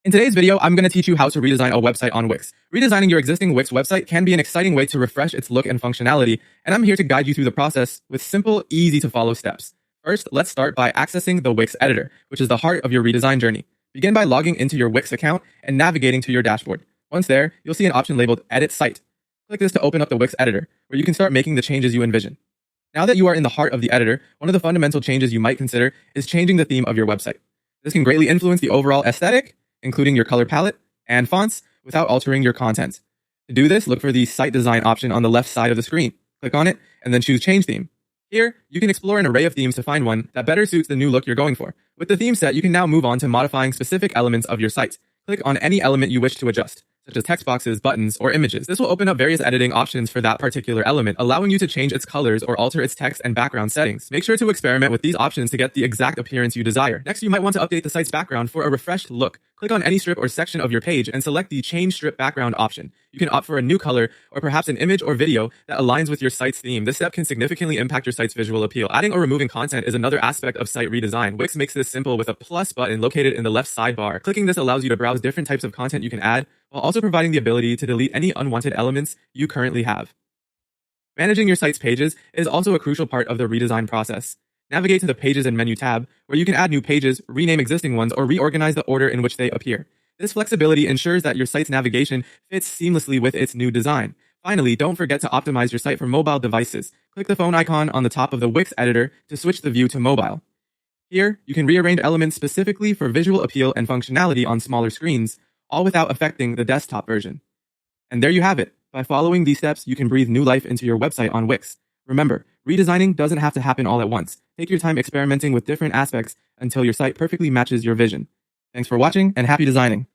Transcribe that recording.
In today's video, I'm going to teach you how to redesign a website on Wix. Redesigning your existing Wix website can be an exciting way to refresh its look and functionality, and I'm here to guide you through the process with simple, easy to follow steps. First, let's start by accessing the Wix editor, which is the heart of your redesign journey. Begin by logging into your Wix account and navigating to your dashboard. Once there, you'll see an option labeled Edit Site. Click this to open up the Wix editor, where you can start making the changes you envision. Now that you are in the heart of the editor, one of the fundamental changes you might consider is changing the theme of your website. This can greatly influence the overall aesthetic, including your color palette and fonts, without altering your content. To do this, look for the Site Design option on the left side of the screen. Click on it, and then choose Change Theme. Here, you can explore an array of themes to find one that better suits the new look you're going for. With the theme set, you can now move on to modifying specific elements of your site. Click on any element you wish to adjust, such as text boxes, buttons, or images. This will open up various editing options for that particular element, allowing you to change its colors or alter its text and background settings. Make sure to experiment with these options to get the exact appearance you desire. Next, you might want to update the site's background for a refreshed look. Click on any strip or section of your page and select the Change Strip Background option. You can opt for a new color or perhaps an image or video that aligns with your site's theme. This step can significantly impact your site's visual appeal. Adding or removing content is another aspect of site redesign. Wix makes this simple with a plus button located in the left sidebar. Clicking this allows you to browse different types of content you can add, while also providing the ability to delete any unwanted elements you currently have. Managing your site's pages is also a crucial part of the redesign process. Navigate to the Pages and Menu tab, where you can add new pages, rename existing ones, or reorganize the order in which they appear. This flexibility ensures that your site's navigation fits seamlessly with its new design. Finally, don't forget to optimize your site for mobile devices. Click the phone icon on the top of the Wix editor to switch the view to mobile. Here, you can rearrange elements specifically for visual appeal and functionality on smaller screens, all without affecting the desktop version. And there you have it. By following these steps, you can breathe new life into your website on Wix. Remember, redesigning doesn't have to happen all at once. Take your time experimenting with different aspects until your site perfectly matches your vision. Thanks for watching and happy designing.